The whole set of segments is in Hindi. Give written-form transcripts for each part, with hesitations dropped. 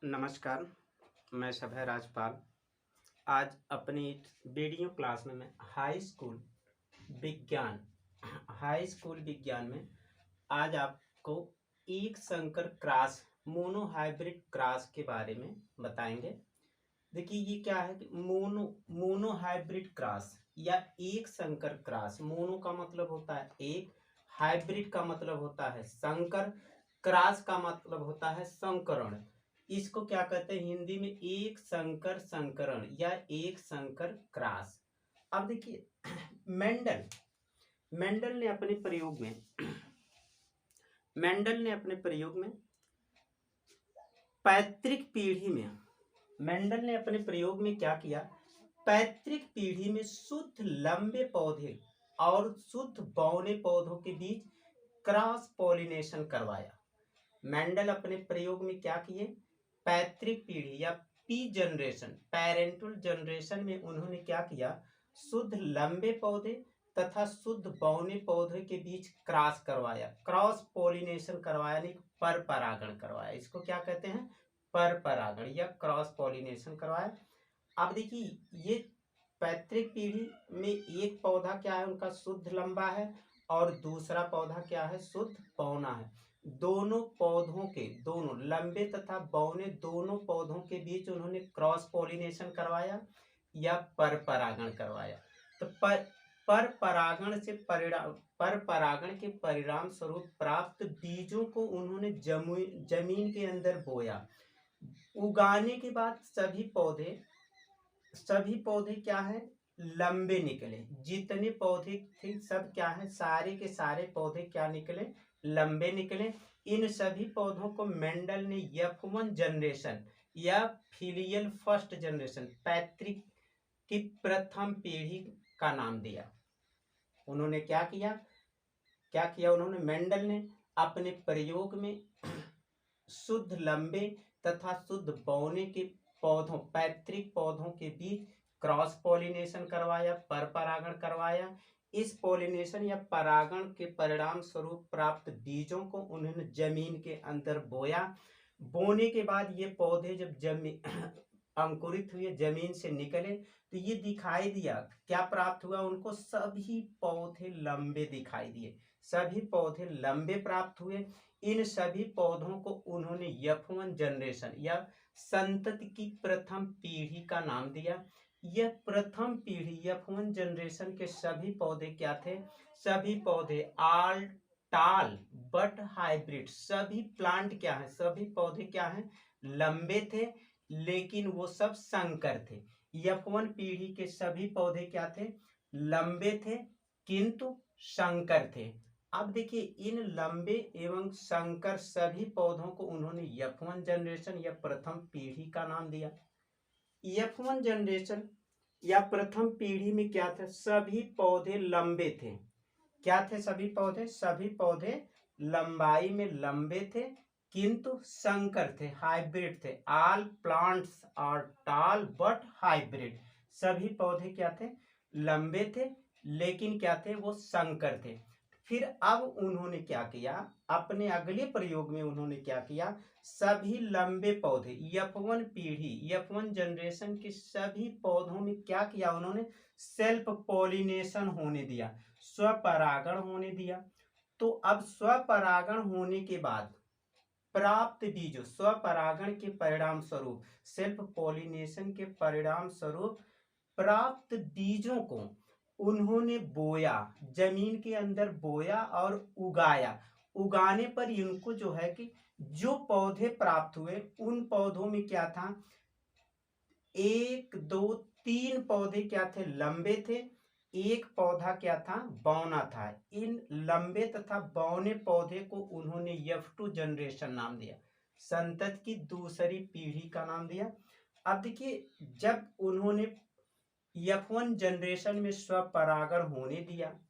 नमस्कार, मैं सभय राजपाल। आज अपनी वीडियो क्लास में मैं विज्ञान हाई स्कूल विज्ञान में आज आपको एक संकर क्रॉस मोनो हाइब्रिड क्रॉस के बारे में बताएंगे। देखिए ये क्या है कि मोनो हाइब्रिड क्रॉस या एक संकर क्रॉस। मोनो का मतलब होता है एक, हाइब्रिड का मतलब होता है संकर, क्रॉस का मतलब होता है संकरण। इसको क्या कहते हैं हिंदी में? एक संकर संकरण या एक संकर क्रॉस। अब देखिए मेंडल मेंडल ने अपने प्रयोग में मेंडल ने अपने प्रयोग में पैतृक पीढ़ी में मेंडल ने अपने प्रयोग में क्या किया? पैतृक पीढ़ी में शुद्ध लंबे पौधे और शुद्ध बौने पौधों के बीच क्रॉस पॉलिनेशन करवाया। मेंडल अपने प्रयोग में क्या किए? पैतृक पीढ़ी या पी जनरेशन, पेरेंटल जनरेशन में उन्होंने क्या किया? शुद्ध लंबे पौधे तथा शुद्ध बौने पौधे के बीच क्रॉस करवाया, क्रॉस पॉलिनेशन करवाया, नहीं पर परागण करवाया। इसको क्या कहते हैं? पर परागण या क्रॉस पॉलिनेशन करवाया। अब देखिए ये पैतृक पीढ़ी में एक पौधा क्या है उनका? शुद्ध लंबा है और दूसरा पौधा क्या है? शुद्ध बौना है। दोनों पौधों के, दोनों लंबे तथा बौने दोनों पौधों के बीच उन्होंने क्रॉस पॉलिनेशन करवाया या पर परागण करवाया। तो पर परागण से पर परागण के परिणाम स्वरूप प्राप्त बीजों को उन्होंने जमीन के अंदर बोया। उगाने के बाद सभी पौधे क्या है? लंबे निकले। जितने पौधे थे सब क्या है? सारे के सारे पौधे क्या निकले? लंबे निकले। इन सभी पौधों को मेंडल ने F1 जनरेशन या फिलियल फर्स्ट जनरेशन, पैतृक की प्रथम पीढ़ी का नाम दिया। उन्होंने क्या किया उन्होंने मेंडल ने अपने प्रयोग में शुद्ध लंबे तथा शुद्ध बौने के पौधों, पैतृक पौधों के बीच क्रॉस पॉलिनेशन करवाया, पर परागण करवाया। इस पॉलिनेशन या परागण के परिणाम स्वरूप प्राप्त बीजों को उन्होंने जमीन के अंदर बोया। बोने के बाद ये पौधे जब जमीन अंकुरित हुए, जमीन से निकले, तो ये दिखाई दिया, क्या प्राप्त हुआ उनको? सभी पौधे लंबे दिखाई दिए, सभी पौधे लंबे प्राप्त हुए। इन सभी पौधों को उन्होंने F1 जनरेशन या संतति की प्रथम पीढ़ी का नाम दिया। यह प्रथम पीढ़ी F1 जनरेशन के सभी पौधे क्या थे? सभी पौधे ऑल टाल बट हाइब्रिड। सभी प्लांट क्या है? सभी पौधे क्या हैं? लंबे थे, लेकिन वो सब संकर थे। F1 पीढ़ी के सभी पौधे क्या थे? लंबे थे किंतु संकर थे। अब देखिए इन लंबे एवं संकर सभी पौधों को उन्होंने F1 जनरेशन या प्रथम पीढ़ी का नाम दिया। F1 जनरेशन या प्रथम पीढ़ी में क्या था? सभी पौधे लंबे थे। क्या थे? सभी पौधे लंबाई में लंबे थे किंतु संकर थे, हाइब्रिड थे। All plants are tall but hybrid. सभी पौधे क्या थे? लंबे थे, लेकिन क्या थे? वो संकर थे। फिर अब उन्होंने क्या किया? अपने अगले प्रयोग में उन्होंने क्या किया? सभी लंबे पौधे F1 पीढ़ी, F1 जनरेशन के सभी पौधों में क्या किया उन्होंने? सेल्फ पॉलिनेशन होने दिया, स्वपरागण होने दिया। तो अब स्वपरागण होने के बाद प्राप्त बीजों, स्वपरागण के परिणाम स्वरूप, सेल्फ पॉलिनेशन के परिणाम स्वरूप प्राप्त बीजों को उन्होंने बोया, जमीन के अंदर बोया और उगाया। उगाने पर इनको जो है कि जो पौधे प्राप्त हुए उन पौधों में क्या था? एक दो तीन पौधे क्या थे? लंबे थे। एक पौधा क्या था? बौना था। इन लंबे तथा बौने पौधे को उन्होंने F2 जनरेशन नाम दिया, संतति की दूसरी पीढ़ी का नाम दिया। अब देखिए जब उन्होंने F1 जनरेशन में स्वपरागण होने दिया,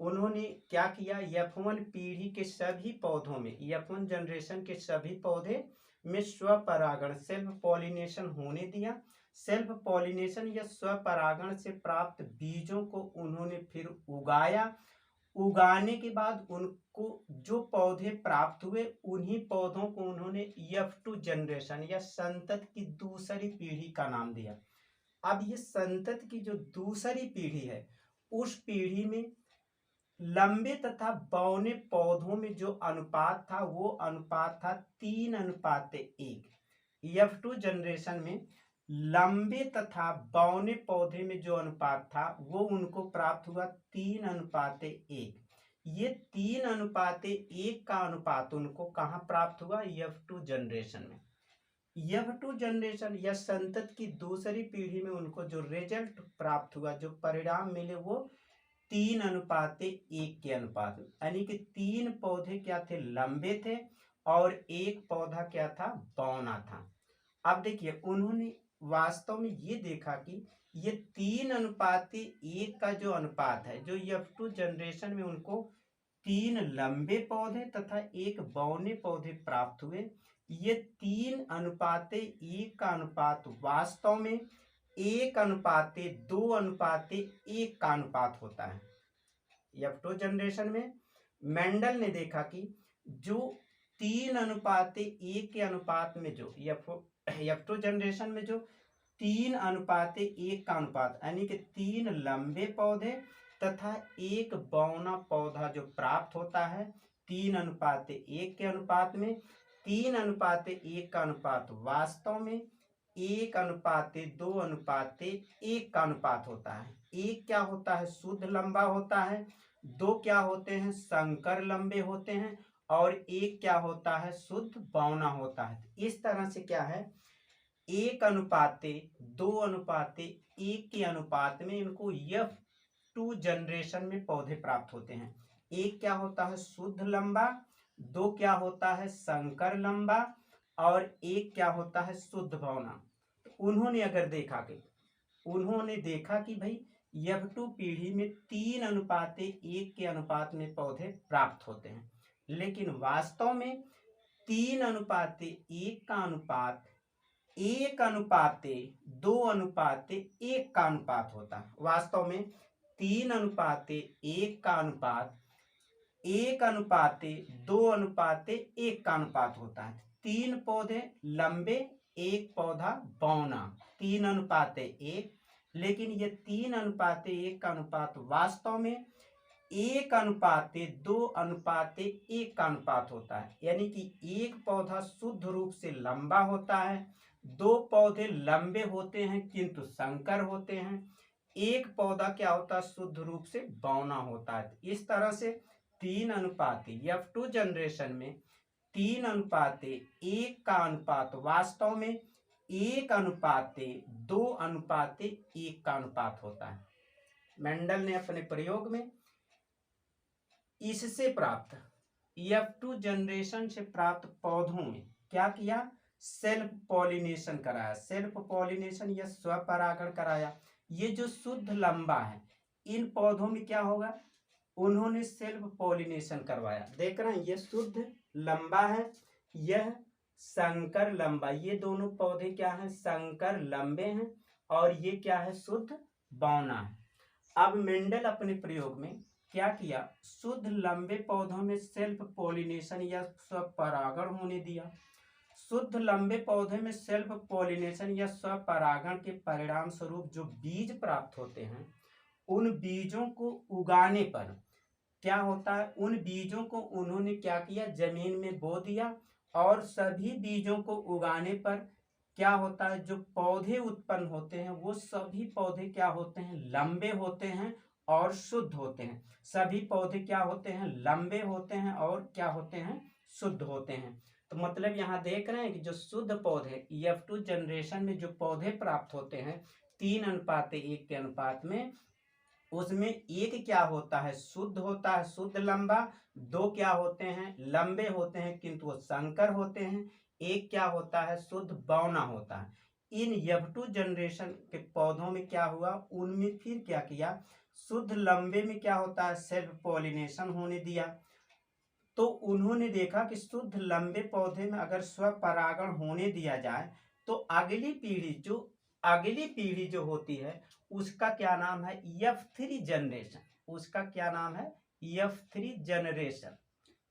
उन्होंने क्या किया? F1 पीढ़ी के सभी पौधों में, F1 जनरेशन के सभी पौधे में स्वपरागण, सेल्फ पॉलिनेशन होने दिया। सेल्फ पॉलिनेशन या स्वपरागण से प्राप्त बीजों को उन्होंने फिर उगाया। उगाने के बाद उनको जो पौधे प्राप्त हुए उन्हीं पौधों को उन्होंने F2 जनरेशन या संतति की दूसरी पीढ़ी का नाम दिया। अब ये संतति की जो दूसरी पीढ़ी है उस पीढ़ी में लंबे तथा बौने पौधों में जो अनुपात था वो अनुपात था 3:1। F2 जनरेशन में लंबे तथा बौने पौधे में जो अनुपात था वो उनको प्राप्त हुआ 3:1। ये 3:1 का अनुपात उनको कहाँ प्राप्त हुआ? F2 जनरेशन में। F2 जनरेशन या संतति की दूसरी पीढ़ी में उनको जो रिजल्ट प्राप्त हुआ, जो परिणाम मिले, वो 3:1 के अनुपात में, यानी कि 3 पौधे क्या थे? लंबे थे और 1 पौधा क्या था? बौना था। अब देखिए उन्होंने वास्तव में ये देखा कि ये 3:1 का जो अनुपात है, जो F2 जनरेशन में उनको 3 लंबे पौधे तथा 1 बौने पौधे प्राप्त हुए, ये 3:1 का अनुपात वास्तव में 1:2:1 का अनुपात होता है। F2 जनरेशन में मेंडल ने देखा कि जो 3:1 के अनुपात में जो F2 जनरेशन में जो 3:1 का अनुपात, यानी कि 3 लंबे पौधे तथा 1 बौना पौधा जो प्राप्त होता है 3:1 के अनुपात में, 3:1 का अनुपात वास्तव में 1:2:1 का अनुपात होता है। 1 क्या होता है? शुद्ध लंबा होता है, 2 क्या होते हैं? संकर लंबे होते हैं, और 1 क्या होता है? शुद्ध बौना होता है। इस तरह से क्या है, 1:2:1 के अनुपात में इनको F2 जनरेशन में पौधे प्राप्त होते हैं। 1 क्या होता है? शुद्ध लंबा, 2 क्या होता है? संकर लंबा, और 1 क्या होता है? शुद्ध बौना। तो उन्होंने देखा कि भाई F2 पीढ़ी में 3:1 के अनुपात में पौधे प्राप्त होते हैं, लेकिन वास्तव में 3:1 का अनुपात 1:2:1 का अनुपात होता है। वास्तव में 3:1 का अनुपात 1:2:1 का अनुपात होता है। 3 पौधे लंबे, 1 पौधा बौना, 3:1। लेकिन ये 3:1 का अनुपात वास्तव में 1:2:1 का अनुपात होता है, यानी कि 1 पौधा शुद्ध रूप से लंबा होता है, 2 पौधे लंबे होते हैं किंतु संकर होते हैं, 1 पौधा क्या होता है? शुद्ध रूप से बौना होता है। इस तरह से 3:1 F2 जनरेशन में 3:1 का अनुपात वास्तव में 1:2:1 का अनुपात होता है। मेंडल ने अपने प्रयोग में इससे प्राप्त F2 जनरेशन से प्राप्त पौधों में क्या किया? सेल्फ पॉलिनेशन कराया। सेल्फ पॉलिनेशन या स्वपरागण कराया। ये जो शुद्ध लंबा है, इन पौधों में क्या होगा? उन्होंने सेल्फ पॉलिनेशन करवाया। देख रहे हैं, ये शुद्ध लंबा है, यह संकर लंबा। ये दोनों पौधे क्या हैं? संकर लंबे हैं, और ये क्या है? शुद्ध बौना है। अब मेंडल अपने प्रयोग में क्या किया? शुद्ध लंबे पौधों में सेल्फ पॉलिनेशन या स्वपरागण होने दिया। शुद्ध लंबे पौधे में सेल्फ पॉलिनेशन या स्वपरागण के परिणाम स्वरूप जो बीज प्राप्त होते हैं, उन बीजों को उगाने पर क्या होता है? उन बीजों को उन्होंने क्या किया? जमीन में बो दिया, और सभी बीजों को उगाने पर क्या होता है? जो पौधे उत्पन्न होते हैं वो सभी पौधे क्या होते हैं? लंबे होते हैं और शुद्ध होते हैं। सभी पौधे क्या होते हैं? लंबे होते हैं और क्या होते हैं? शुद्ध होते हैं। तो मतलब यहाँ देख रहे हैं कि जो शुद्ध पौधे F2 जनरेशन में जो पौधे प्राप्त होते हैं 3:1 के अनुपात में, उसमें 1 क्या होता है? शुद्ध होता है, शुद्ध लंबा, 2 क्या होते हैं? लंबे होते हैं किंतु वो संकर होते हैं, 1 क्या होता है? शुद्ध बौना होता है। इन F2 जनरेशन के पौधों में क्या हुआ? उनमें फिर क्या किया? शुद्ध लंबे में क्या होता है? सेल्फ पॉलिनेशन होने दिया। तो उन्होंने देखा कि शुद्ध लंबे पौधे में अगर स्वपरागण होने दिया जाए तो अगली पीढ़ी जो होती है उसका क्या नाम है? F3 generation. उसका क्या नाम है? F3 generation.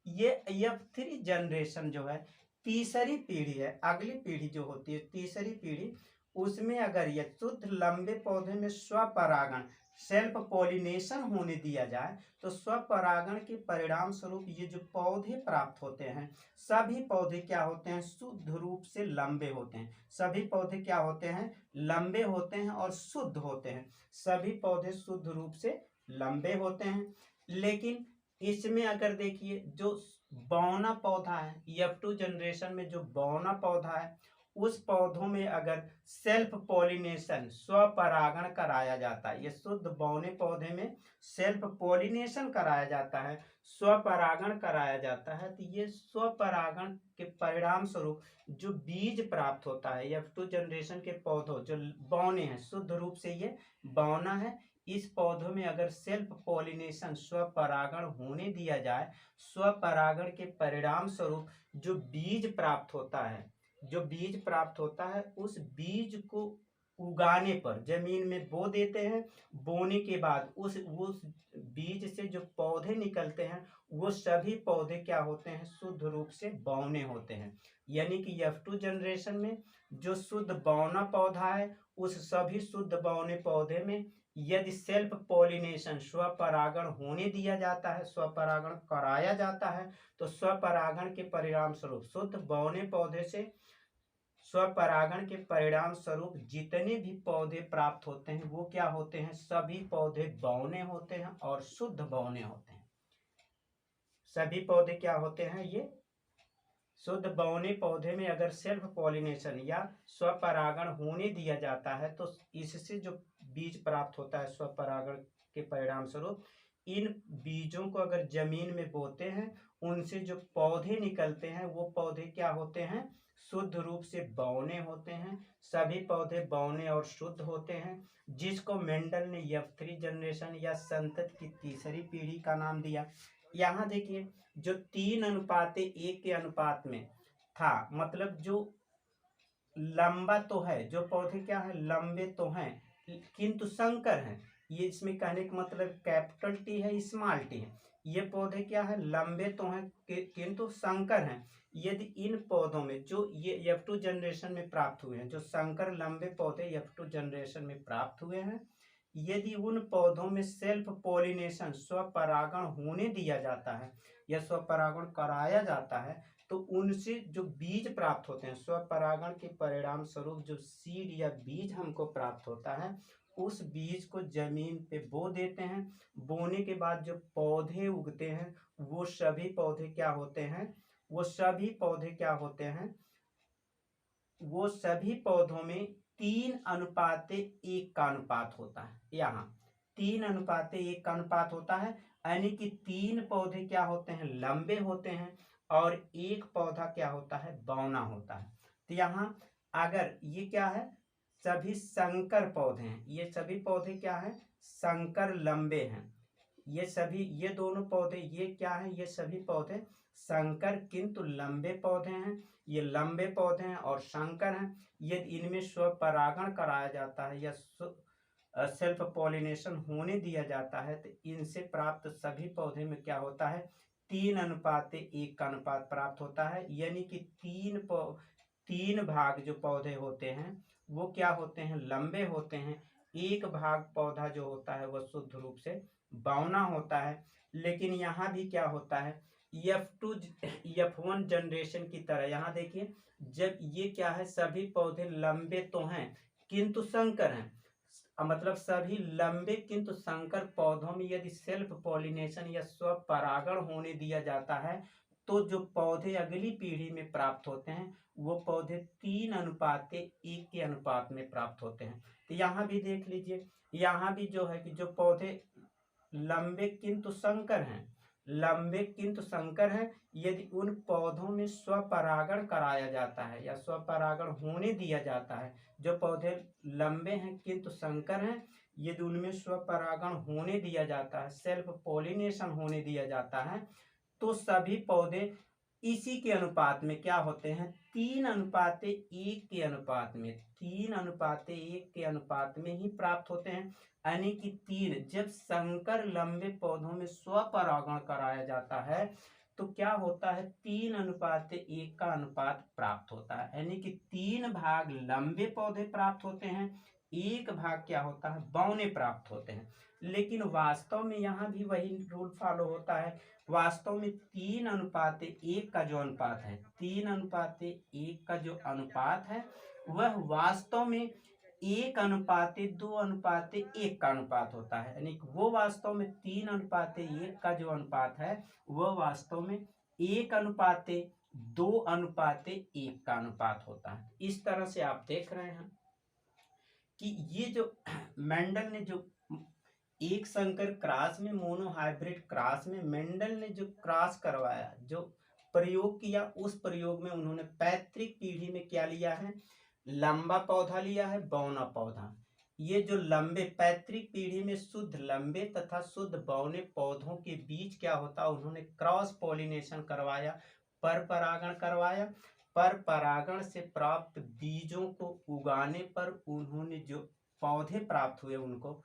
ये F3 जनरेशन जो है तीसरी पीढ़ी है, अगली पीढ़ी जो होती है तीसरी पीढ़ी, उसमें अगर ये शुद्ध लंबे पौधे में स्वपरागण सेल्फ पॉलिनेशन होने दिया जाए तो स्वपरागण के परिणाम स्वरूप ये जो पौधे प्राप्त होते हैं, सभी पौधे क्या होते हैं, शुद्ध रूप से लंबे होते हैं। सभी पौधे क्या होते हैं, लंबे होते हैं और शुद्ध होते हैं। सभी पौधे शुद्ध रूप से लंबे होते हैं। लेकिन इसमें अगर देखिए जो बौना पौधा है, F2 जनरेशन में जो बौना पौधा है, उस पौधों में अगर सेल्फ पॉलिनेशन स्वपरागण कराया जाता है, ये शुद्ध बौने पौधे में सेल्फ पॉलिनेशन कराया जाता है, स्वपरागण कराया जाता है, तो ये स्वपरागण के परिणाम स्वरूप जो बीज प्राप्त होता है F2 जनरेशन के पौधों जो बौने हैं, शुद्ध रूप से ये बौना है, इस पौधों में अगर सेल्फ पॉलिनेशन स्वपरागण होने दिया जाए, स्वपरागण के परिणाम स्वरूप जो बीज प्राप्त होता है, जो बीज प्राप्त होता है, उस बीज को उगाने पर जमीन में बो देते हैं। बोने के बाद उस बीज से जो पौधे निकलते हैं वो सभी पौधे क्या होते हैं, शुद्ध रूप से बौने होते हैं। यानी कि F2 जनरेशन में जो शुद्ध बौना पौधा है, उस सभी शुद्ध बौने पौधे में यदि सेल्फ पॉलिनेशन स्वपरागण होने दिया जाता है, स्वपरागण कराया जाता है, तो स्वपरागण के परिणाम स्वरूप शुद्ध बौने पौधे से स्वपरागण के परिणाम स्वरूप जितने भी पौधे प्राप्त होते हैं वो क्या होते हैं, सभी पौधे बौने होते हैं और शुद्ध बौने होते हैं। सभी पौधे क्या होते हैं, ये शुद्ध बौने पौधे में अगर सेल्फ पॉलिनेशन या स्वपरागण होने दिया जाता है तो इससे जो बीज प्राप्त होता है स्वपरागण के परिणाम स्वरूप, इन बीजों को अगर जमीन में बोते हैं, उनसे जो पौधे निकलते हैं वो पौधे क्या होते हैं, शुद्ध रूप से बौने होते हैं। सभी पौधे बौने और शुद्ध होते हैं, जिसको मेंडल ने F3 जनरेशन या संतति की तीसरी पीढ़ी का नाम दिया। यहाँ देखिए जो 3:1 के अनुपात में था, मतलब जो लंबा तो है, जो पौधे क्या है, लंबे तो हैं किंतु संकर हैं। ये इसमें कहने का मतलब कैपिटल टी है, स्मॉल टी है। ये पौधे क्या है, लंबे तो हैं किंतु संकर हैं। यदि इन पौधों में जो ये F2 जनरेशन में प्राप्त हुए हैं, जो संकर लंबे पौधे F2 जनरेशन में प्राप्त हुए हैं, यदि उन पौधों में सेल्फ पॉलिनेशन स्वपरागण होने दिया जाता है या स्वपरागण कराया जाता है, तो उनसे जो बीज प्राप्त होते हैं, स्वपरागण के परिणाम स्वरूप जो सीड या बीज हमको प्राप्त होता है, उस बीज को जमीन पे बो देते हैं। बोने के बाद जो पौधे उगते हैं वो सभी पौधे क्या होते हैं, वो सभी पौधे क्या होते हैं, वो सभी पौधों में 3:1 का अनुपात होता है। यहाँ 3:1 का अनुपात होता है, यानी कि 3 पौधे क्या होते हैं, लंबे होते हैं और एक पौधा क्या होता है, बौना होता है। तो यहाँ अगर ये क्या है, सभी संकर पौधे हैं, ये सभी पौधे क्या है, संकर लंबे हैं। ये सभी, ये दोनों पौधे ये क्या है, ये सभी पौधे संकर किंतु लंबे पौधे हैं। ये लंबे पौधे हैं और संकर हैं। यदि इनमें स्वपरागण कराया जाता है या सेल्फ पॉलिनेशन होने दिया जाता है तो इनसे प्राप्त सभी पौधे में क्या होता है, 3:1 का अनुपात प्राप्त होता है। यानी कि 3 भाग जो पौधे होते हैं वो क्या होते हैं, लंबे होते हैं। एक भाग पौधा जो होता है वह शुद्ध रूप से बौना होता है। लेकिन यहाँ भी क्या होता है, F1 जनरेशन की तरह यहाँ देखिए, जब ये क्या है, सभी पौधे लंबे तो हैं किंतु संकर हैं, मतलब सभी लंबे किंतु संकर पौधों में यदि सेल्फ पॉलिनेशन या स्वपरागण होने दिया जाता है तो जो पौधे अगली पीढ़ी में प्राप्त होते हैं वो पौधे 3:1 के अनुपात में प्राप्त होते हैं। तो यहाँ भी देख लीजिए, यहाँ भी जो है कि जो पौधे लंबे किंतु संकर हैं, लंबे किंतु संकर हैं, यदि उन पौधों में स्वपरागण कराया जाता है या स्वपरागण होने दिया जाता है, जो पौधे लंबे हैं किंतु संकर हैं, यदि उनमें स्वपरागण होने दिया जाता है, सेल्फ पॉलिनेशन होने दिया जाता है, तो सभी पौधे इसी के अनुपात में क्या होते हैं, 3:1 के अनुपात में, 3:1 के अनुपात में ही प्राप्त होते हैं। यानी कि 3, जब संकर लंबे पौधों में स्वपरागण कराया जाता है तो क्या होता है, 3:1 का अनुपात प्राप्त होता है। यानी कि 3 भाग लंबे पौधे प्राप्त होते हैं, 1 भाग क्या होता है, बौने प्राप्त होते हैं। लेकिन वास्तव में यहाँ भी वही रूल फॉलो होता है। वास्तव में 3:1 का जो अनुपात है, 3:1 का जो अनुपात है वह वास्तव में 1:2:1 का अनुपात होता है। यानी वो वास्तव में 3:1 का जो अनुपात है वह वास्तव में 1:2:1 का अनुपात होता है। इस तरह से आप देख रहे हैं कि ये जो मेंडल ने जो एक संकर क्रॉस में, मोनो हाइब्रिड क्रॉस में मेंडल ने जो क्रॉस करवाया, जो प्रयोग किया, उस प्रयोग में उन्होंने पैतृक पीढ़ी में क्या लिया है, लंबा पौधा लिया है, बौना पौधा। ये जो लंबे पैतृक पीढ़ी में शुद्ध लंबे तथा शुद्ध बौने पौधों के बीच क्या होता, उन्होंने क्रॉस पॉलिनेशन करवाया, पर परागण करवाया। पर परागण से प्राप्त बीजों को उगाने पर उन्होंने जो पौधे प्राप्त हुए, उनको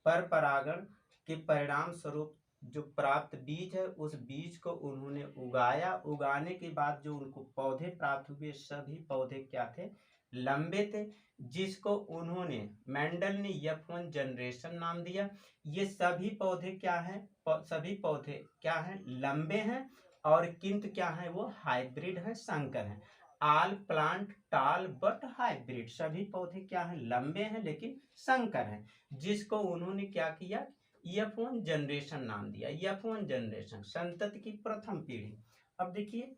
पर परागण के परिणाम स्वरूप जो प्राप्त बीज है उस बीज को उन्होंने उगाया। उगाने के बाद जो उनको पौधे प्राप्त हुए, सभी पौधे क्या थे, लंबे थे, जिसको उन्होंने मेंडल ने F1 जनरेशन नाम दिया। ये सभी पौधे क्या हैं, सभी पौधे क्या हैं, लंबे हैं, और किंतु क्या है, वो हाइब्रिड है, संकर है। आल प्लांट टाल बट हाइब्रिड, सभी पौधे क्या हैं, लंबे हैं लेकिन संकर हैं, जिसको उन्होंने क्या किया, F1 जनरेशन नाम दिया। F1 जनरेशन संतति की प्रथम पीढ़ी। अब देखिए,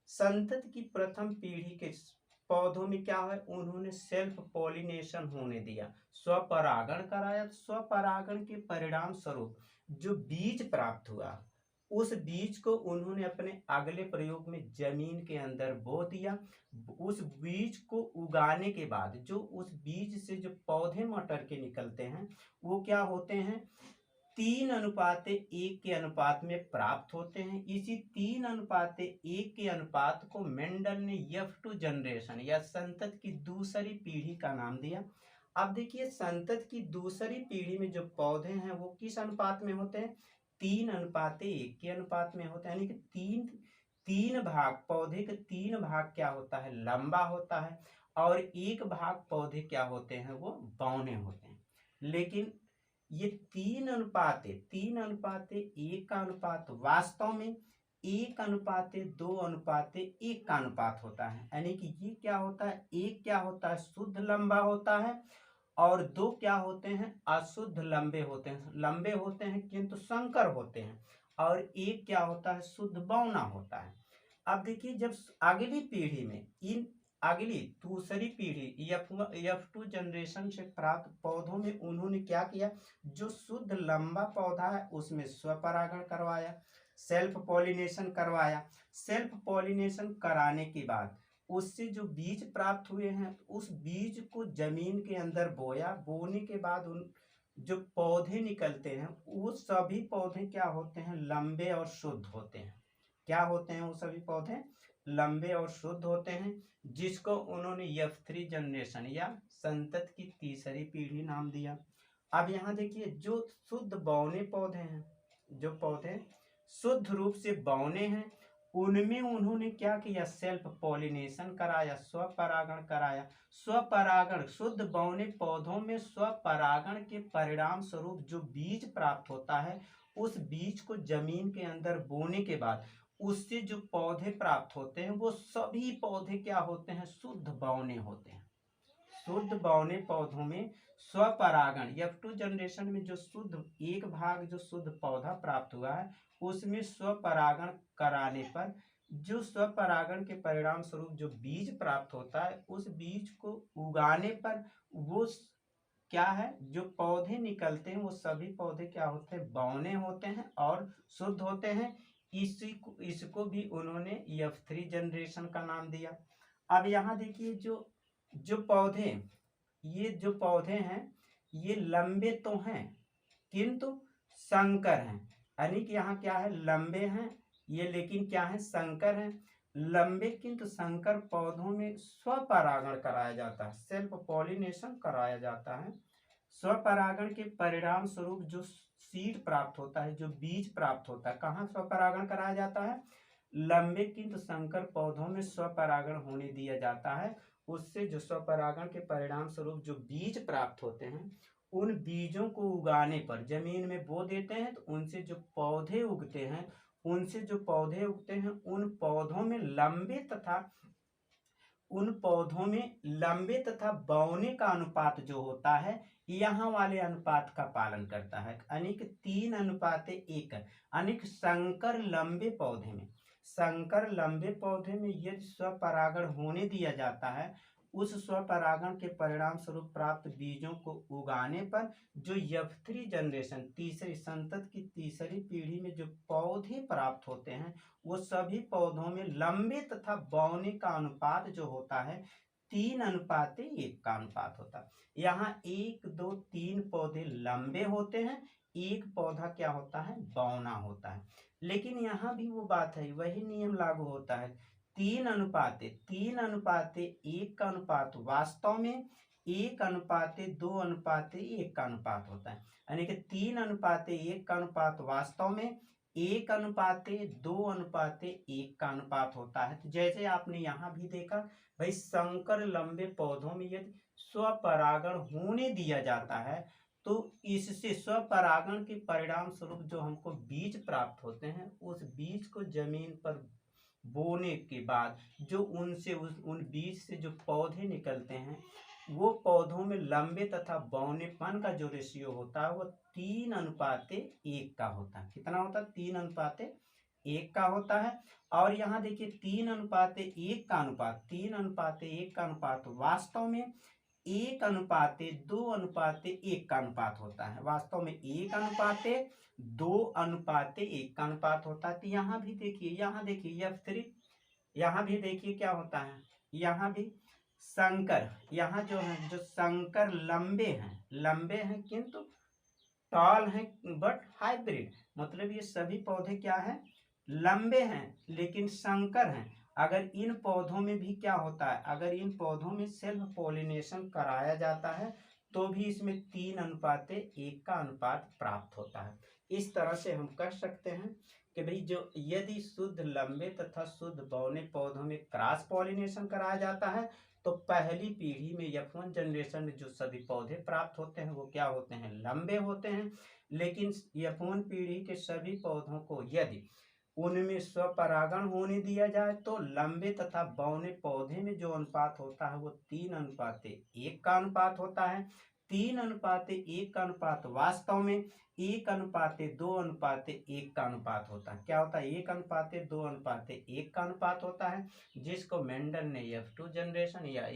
संतति की प्रथम पीढ़ी के पौधों में क्या है, उन्होंने सेल्फ पॉलिनेशन होने दिया, स्वपरागण कराया। स्वपरागण के परिणाम स्वरूप जो बीज प्राप्त हुआ, उस बीज को उन्होंने अपने अगले प्रयोग में जमीन के अंदर बो दिया। उस बीज को उगाने के बाद जो उस बीज से जो पौधे मटर के निकलते हैं, वो क्या होते हैं, 3:1 के अनुपात में प्राप्त होते हैं। इसी 3:1 के अनुपात को मेंडल ने F2 जनरेशन या संतति की दूसरी पीढ़ी का नाम दिया। अब देखिए, संतति की दूसरी पीढ़ी में जो पौधे हैं वो किस अनुपात में होते हैं, 3:1 के अनुपात में होते हैं। यानी कि तीन भाग, पौधे के 3 भाग क्या होता है, लंबा होता है, और 1 भाग पौधे क्या होते हैं, वो बौने होते हैं। लेकिन ये 3:1 का अनुपात वास्तव में 1:2:1 का अनुपात होता है। यानी कि ये क्या होता है, 1 क्या होता है, शुद्ध लंबा होता है, और 2 क्या होते हैं, अशुद्ध लंबे होते हैं। लंबे होते हैं किंतु संकर होते हैं, और 1 क्या होता है, शुद्ध बौना होता है। अब देखिए, जब अगली पीढ़ी में, इन अगली दूसरी पीढ़ी F2 जनरेशन से प्राप्त पौधों में उन्होंने क्या किया, जो शुद्ध लंबा पौधा है उसमें स्वपरागण करवाया, सेल्फ पॉलिनेशन करवाया। सेल्फ पॉलिनेशन कराने के बाद उससे जो बीज प्राप्त हुए हैं, उस बीज को जमीन के अंदर बोया। बोने के बाद उन जो पौधे निकलते हैं, वो सभी पौधे क्या होते हैं, लंबे और शुद्ध होते हैं। क्या होते हैं वो सभी पौधे, लंबे और शुद्ध होते हैं, जिसको उन्होंने F3 जनरेशन या संतति की तीसरी पीढ़ी नाम दिया। अब यहाँ देखिए, जो शुद्ध बौने पौधे हैं, जो पौधे शुद्ध रूप से बौने हैं, उनमें उन्होंने क्या किया, सेल्फ पॉलिनेशन कराया, स्वपरागण कराया। स्वपरागण, शुद्ध बौने पौधों में स्वपरागण के परिणाम स्वरूप जो बीज प्राप्त होता है, उस बीज को जमीन के अंदर बोने के बाद उससे जो पौधे प्राप्त होते हैं, वो सभी पौधे क्या होते हैं, शुद्ध बौने होते हैं। शुद्ध बौने पौधों में स्वपरागण, F2 जनरेशन में जो शुद्ध 1 भाग जो शुद्ध पौधा प्राप्त हुआ है, उसमें स्वपरागण कराने पर जो स्वपरागण के परिणाम स्वरूप जो बीज प्राप्त होता है, उस बीज को उगाने पर वो क्या है, जो पौधे निकलते हैं वो सभी पौधे क्या होते हैं, बौने होते हैं और शुद्ध होते हैं। इसको भी उन्होंने F3 जनरेशन का नाम दिया। अब यहाँ देखिए, जो पौधे, ये जो पौधे हैं, ये लंबे तो हैं किंतु संकर हैं। यानी कि यहाँ क्या है, लंबे हैं ये, लेकिन क्या है, संकर हैं। लंबे किंतु संकर पौधों में स्वपरागण कराया जाता है, सेल्फ पॉलिनेशन कराया जाता है। स्वपरागण के परिणाम स्वरूप जो सीड प्राप्त होता है, जो बीज प्राप्त होता है, कहाँ स्वपरागण कराया जाता है? लंबे किंतु संकर पौधों में स्वपरागण होने दिया जाता है। उससे जो स्वपरागण के परिणाम स्वरूप जो बीज प्राप्त होते हैं, उन बीजों को उगाने पर जमीन में बो देते हैं, तो उनसे जो पौधे उगते हैं, उन पौधों में लंबे तथा बौने का अनुपात जो होता है, यहाँ वाले अनुपात का पालन करता है, अनेक 3:1। अनेक संकर लंबे पौधे में यदि स्वपरागण होने दिया जाता है, उस स्वपरागण के परिणाम स्वरूप प्राप्त बीजों को उगाने पर जो F3 जनरेशन, तीसरी संतत की तीसरी पीढ़ी में जो पौधे प्राप्त होते हैं, वो सभी पौधों में लंबे तथा बौने का अनुपात जो होता है 3:1 का अनुपात होता है। यहाँ 1, 2, 3 पौधे लंबे होते हैं, एक पौधा क्या होता है? बौना होता है। लेकिन यहाँ भी वो बात है, वही नियम लागू होता है। 3:1 का अनुपात वास्तव में 1:2:1 का अनुपात होता है, यानी कि 3:1 का अनुपात वास्तव में 1:2:1 का अनुपात होता है। तो जैसे आपने यहाँ भी देखा भाई, संकर लंबे पौधों में यदि स्वपरागण होने दिया जाता है, तो इससे स्वपरागण के परिणाम स्वरूप जो हमको बीज प्राप्त होते हैं, उस बीज को जमीन पर बोने के बाद जो उन बीज से जो पौधे निकलते हैं, वो पौधों में लंबे तथा बौनेपन का जो रेशियो होता है वो 3:1 का होता है। कितना होता है? 3:1 का होता है। और यहाँ देखिए 3:1 का अनुपात वास्तव में 1:2:1 का अनुपात होता है। वास्तव में 1:2:1 का अनुपात होता है। तो यहाँ भी देखिए F3, यहाँ भी देखिए क्या होता है, यहाँ भी संकर, यहाँ जो है जो संकर लंबे हैं किंतु टॉल हैं बट हाइब्रिड, मतलब ये सभी पौधे क्या हैं? लंबे हैं लेकिन संकर हैं। अगर इन पौधों में भी क्या होता है, अगर इन पौधों में सेल्फ पॉलिनेशन कराया जाता है, तो भी इसमें 3:1 का अनुपात प्राप्त होता है। इस तरह से हम कह सकते हैं कि भाई जो यदि शुद्ध लंबे तथा शुद्ध बौने पौधों में क्रॉस पॉलिनेशन कराया जाता है, तो पहली पीढ़ी में F1 जनरेशन में जो सभी पौधे प्राप्त होते हैं वो क्या होते हैं? लंबे होते हैं। लेकिन F1 पीढ़ी के सभी पौधों को यदि उनमें स्वपरागण होने दिया जाए, तो लंबे तथा बौने पौधे में जो अनुपात होता है वो 3:1 का अनुपात होता है। 3:1 का अनुपात वास्तव में 1:2:1 का अनुपात होता है। क्या होता है? 1:2:1 का अनुपात होता है, जिसको मेंडल ने F2 जनरेशन या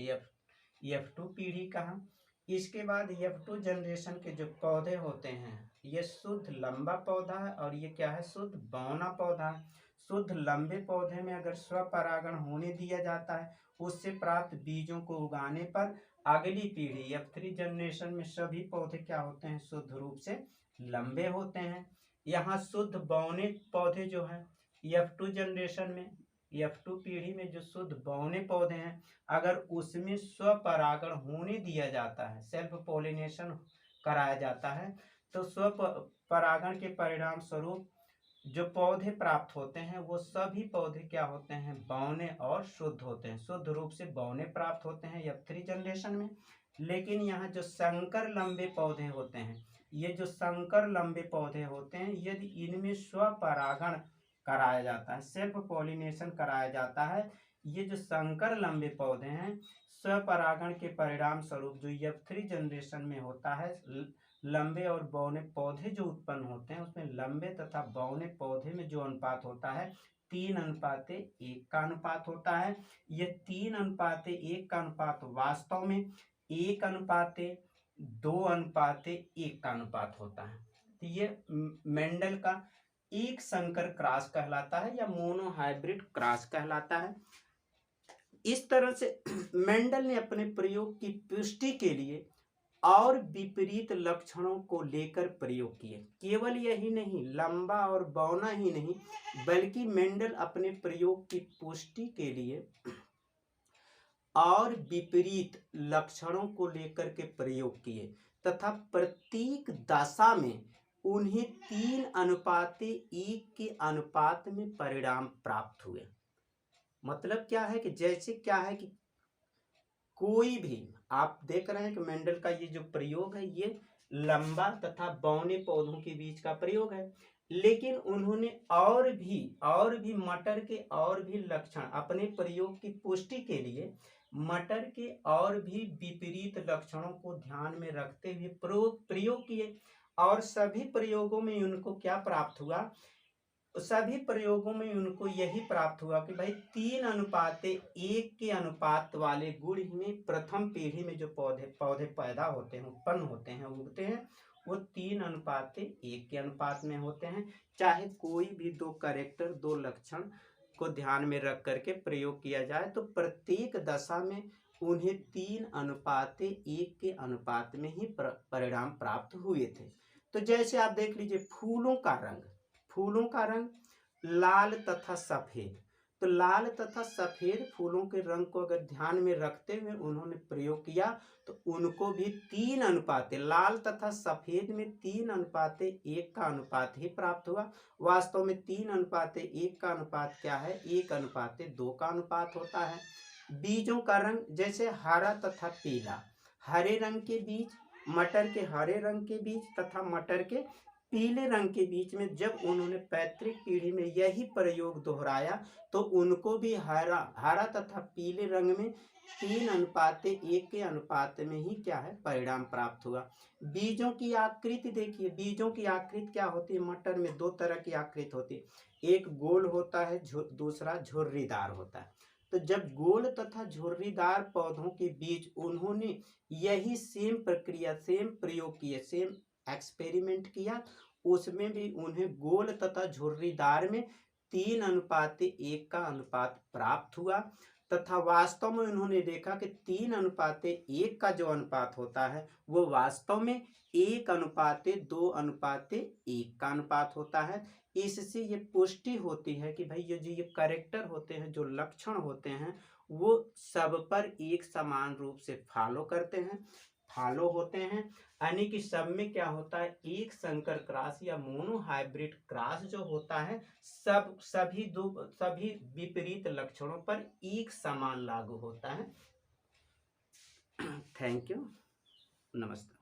F2 पीढ़ी कहा। इसके बाद F2 जनरेशन के जो पौधे होते हैं, ये शुद्ध लंबा पौधा है और ये क्या है? शुद्ध बौना पौधा है। शुद्ध लंबे पौधे में अगर स्वपरागण होने दिया जाता है, उससे प्राप्त बीजों को उगाने पर अगली पीढ़ी F3 जनरेशन में सभी पौधे क्या होते हैं? शुद्ध रूप से लंबे होते हैं। यहाँ शुद्ध बौने पौधे जो हैं F2 जनरेशन में, F2 पीढ़ी में जो शुद्ध बौने पौधे हैं, अगर उसमें स्वपरागण होने दिया जाता है, सेल्फ पॉलिनेशन कराया जाता है, तो स्वपरागण के परिणाम स्वरूप जो पौधे प्राप्त होते हैं वो सभी पौधे क्या होते हैं? बौने और शुद्ध होते हैं, शुद्ध रूप से बौने प्राप्त होते हैं F3 जनरेशन में। लेकिन यहाँ जो संकर लंबे पौधे होते हैं, ये जो संकर लंबे पौधे होते हैं, यदि इनमें स्वपरागण कराया जाता है, सेल्फ पॉलिनेशन कराया जाता है, ये जो संकर लंबे पौधे हैं, स्वपरागण के परिणाम स्वरूप जो F3 जनरेशन में होता है, लंबे और बौने पौधे जो उत्पन्न होते हैं, उसमें लंबे तथा बौने पौधे में जो अनुपात होता है 3:1 का अनुपात होता है। ये 3:1 का अनुपात वास्तव में 1:2:1 का अनुपात होता है। तो ये मेंडल का एक संकर क्रॉस कहलाता है या मोनो हाइब्रिड क्रॉस कहलाता है। इस तरह से मेंडल ने अपने प्रयोग की पुष्टि के लिए और विपरीत लक्षणों को लेकर प्रयोग किए। केवल यही नहीं, लंबा और बौना ही नहीं, बल्कि मेंडल अपने प्रयोग की पुष्टि के लिए और विपरीत लक्षणों को लेकर के प्रयोग किए तथा प्रत्येक दशा में उन्हें 3:1 के अनुपात में परिणाम प्राप्त हुए। मतलब क्या है कि जैसे क्या है कि कोई भी, आप देख रहे हैं कि मेंडल का ये जो प्रयोग है ये लंबा तथा बौने पौधों के बीच का प्रयोग है, लेकिन उन्होंने और भी मटर के और भी लक्षण अपने प्रयोग की पुष्टि के लिए मटर के और भी विपरीत लक्षणों को ध्यान में रखते हुए प्रयोग किए। और सभी प्रयोगों में उनको क्या प्राप्त हुआ? सभी प्रयोगों में उनको यही प्राप्त हुआ कि भाई 3:1 के अनुपात वाले गुण में प्रथम पीढ़ी में जो पौधे पैदा होते हैं, उत्पन्न होते हैं, उगते हैं, वो 3:1 के अनुपात में होते हैं। चाहे कोई भी दो कैरेक्टर, दो लक्षण को ध्यान में रख करके प्रयोग किया जाए तो प्रत्येक दशा में उन्हें 3:1 के अनुपात में ही परिणाम प्राप्त हुए थे। तो जैसे आप देख लीजिए फूलों का रंग लाल तथा सफेद। तो लाल तथा सफेद फूलों के रंग को अगर ध्यान में रखते हुए उन्होंने प्रयोग किया तो उनको भी 3:1, लाल तथा सफेद में 3:1 का अनुपात ही प्राप्त हुआ। वास्तव में 3:1 का अनुपात क्या है? 1:2 का अनुपात होता है। बीजों का रंग जैसे हरा तथा पीला, हरे रंग के बीज, मटर के हरे रंग के बीज तथा मटर के पीले रंग के बीच में जब उन्होंने पैतृक पीढ़ी में यही प्रयोग दोहराया तो उनको भी हरा तथा पीले रंग में 3:1 के अनुपात में ही क्या है? परिणाम प्राप्त हुआ। बीजों की आकृति देखिए, बीजों की आकृति क्या होती है? मटर में दो तरह की आकृति होती है, एक गोल होता है, दूसरा झुर्रीदार होता है। तो जब गोल तथा झुर्रीदार पौधों के बीच उन्होंने यही सेम प्रक्रिया, सेम प्रयोग किए, सेम एक्सपेरिमेंट किया, उसमें भी उन्हें गोल तथा झुर्रीदार में 3:1 का अनुपात प्राप्त हुआ तथा वास्तव में उन्होंने देखा कि 3:1 का जो अनुपात होता है वो वास्तव में 1:2:1 का अनुपात होता है। इससे ये पुष्टि होती है कि भाई ये कैरेक्टर होते हैं, जो लक्षण होते हैं, वो सब पर एक समान रूप से फॉलो होते हैं। यानी कि सब में क्या होता है? एक संकर क्रॉस या मोनो हाइब्रिड क्रॉस जो होता है सभी विपरीत लक्षणों पर एक समान लागू होता है। थैंक यू, नमस्ते।